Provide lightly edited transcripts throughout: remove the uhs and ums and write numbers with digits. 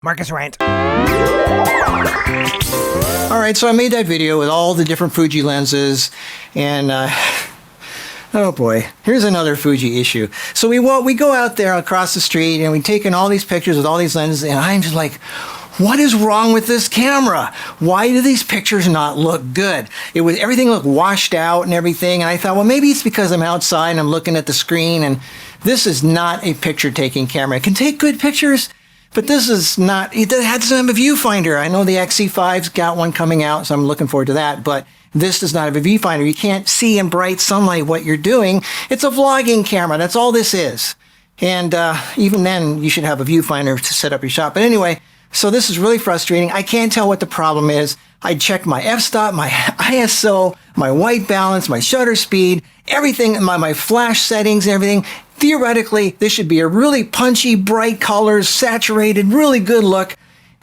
Marcus Rant. Alright, so I made that video with all the different Fuji lenses, and oh boy, here's another Fuji issue. So we go out there across the street, and we've taken all these pictures with all these lenses, and I'm just like, what is wrong with this camera? Why do these pictures not look good? Everything looked washed out and everything, and I thought, well, maybe it's because I'm outside and I'm looking at the screen, and this is not a picture-taking camera. It can take good pictures, but this is not, it doesn't have a viewfinder. I know the XC5's got one coming out, so I'm looking forward to that, but this does not have a viewfinder. You can't see in bright sunlight what you're doing. It's a vlogging camera. That's all this is. And even then, you should have a viewfinder to set up your shot. But anyway, so this is really frustrating. I can't tell what the problem is. I checked my f-stop, my ISO, my white balance, my shutter speed, everything, my flash settings and everything. Theoretically, this should be a really punchy, bright colors, saturated, really good look,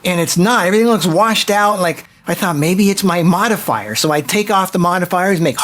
and it's not. Everything looks washed out. Like, I thought maybe it's my modifier. So I take off the modifiers, make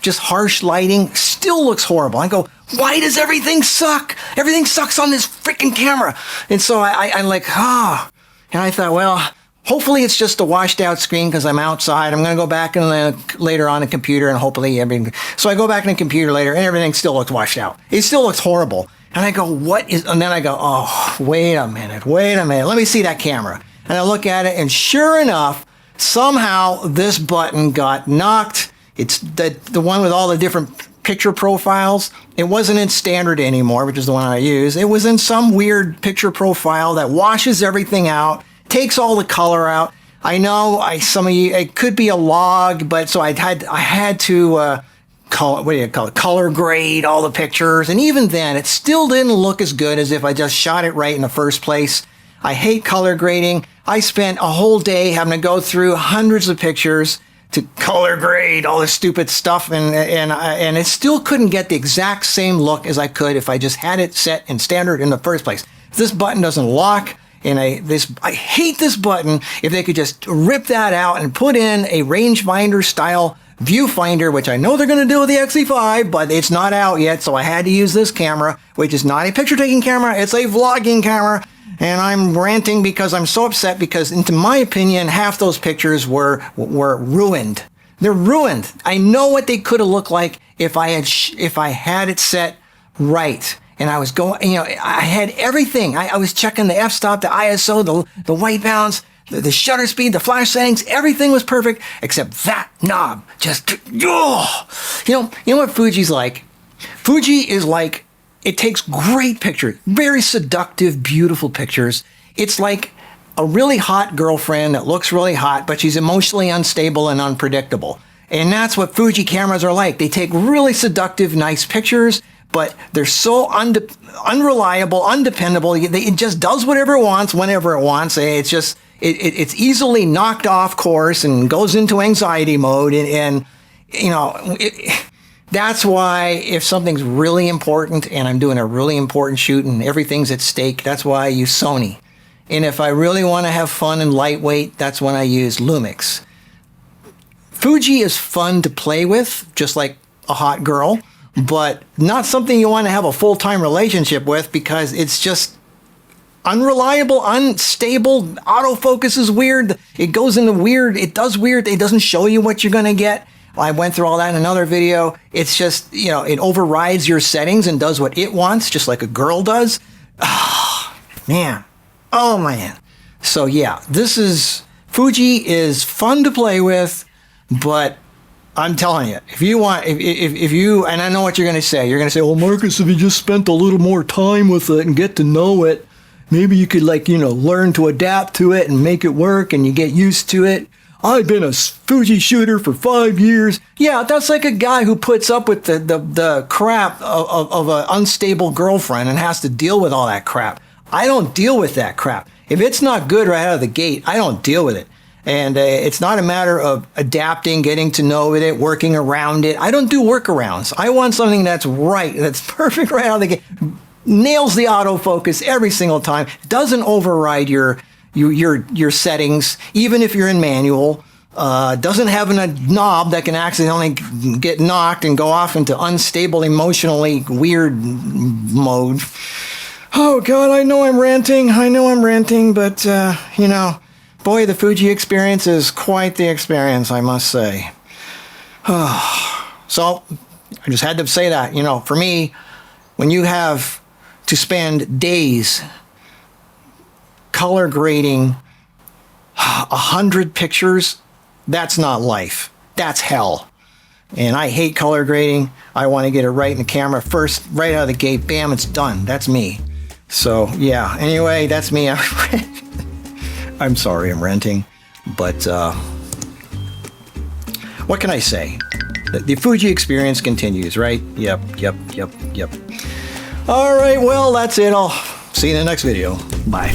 just harsh lighting. Still looks horrible. I go, why does everything suck? Everything sucks on this freaking camera. And so I'm like, and I thought, well, hopefully it's just a washed out screen because I'm outside. I'm going to go back and later on a computer and hopefully everything. So I go back in the computer later and everything still looks washed out. It still looks horrible. And I go, and then I go, oh, wait a minute. Let me see that camera. And I look at it and sure enough, somehow this button got knocked. It's the one with all the different picture profiles. It wasn't in standard anymore, which is the one I use. It was in some weird picture profile that washes everything out, takes all the color out. I know some of you, it could be a log, but so I had to color grade all the pictures, and even then it still didn't look as good as if I just shot it right in the first place. I hate color grading. I spent a whole day having to go through hundreds of pictures to color grade all this stupid stuff, and it still couldn't get the exact same look as I could if I just had it set in standard in the first place. This button doesn't lock. And I hate this button. If they could just rip that out and put in a rangefinder style viewfinder, which I know they're going to do with the XC5, but it's not out yet. So I had to use this camera, which is not a picture taking camera. It's a vlogging camera. And I'm ranting because I'm so upset because, into my opinion, half those pictures were ruined. They're ruined. I know what they could have looked like if I had it set right. And I was going, I had everything. I was checking the f-stop, the ISO, the white balance, the shutter speed, the flash settings. Everything was perfect except that knob. Just, you know what Fuji's like? Fuji is like, it takes great pictures, very seductive, beautiful pictures. It's like a really hot girlfriend that looks really hot, but she's emotionally unstable and unpredictable. And that's what Fuji cameras are like. They take really seductive, nice pictures, but they're so unreliable, undependable. It just does whatever it wants, whenever it wants. It's easily knocked off course and goes into anxiety mode. That's why if something's really important and I'm doing a really important shoot and everything's at stake, that's why I use Sony. And if I really want to have fun and lightweight, that's when I use Lumix. Fuji is fun to play with, just like a hot girl, but not something you want to have a full-time relationship with because it's just unreliable, unstable. Autofocus is weird. It goes into weird. It does weird. It doesn't show you what you're going to get. I went through all that in another video. It's just, it overrides your settings and does what it wants, just like a girl does. Oh, man. So yeah, Fuji is fun to play with, but I'm telling you, if you, and I know what you're going to say. You're going to say, well, Marcus, if you just spent a little more time with it and get to know it, maybe you could learn to adapt to it and make it work and you get used to it. I've been a Fuji shooter for 5 years. Yeah, that's like a guy who puts up with the crap of an unstable girlfriend and has to deal with all that crap. I don't deal with that crap. If it's not good right out of the gate, I don't deal with it. And it's not a matter of adapting, getting to know it, working around it. I don't do workarounds. I want something that's right, that's perfect right out of the gate. Nails the autofocus every single time. Doesn't override your settings, even if you're in manual. Doesn't have a knob that can accidentally get knocked and go off into unstable, emotionally weird mode. Oh God, I know I'm ranting. But you know, boy, the Fuji experience is quite the experience, I must say. So I just had to say that, you know, for me, when you have to spend days color grading 100 pictures, that's not life. That's hell. And I hate color grading. I want to get it right in the camera first, right out of the gate. Bam, it's done. That's me. So yeah, anyway, that's me. I'm sorry I'm ranting, but what can I say? The Fuji experience continues, right? Yep. All right, well, that's it. I'll see you in the next video. Bye.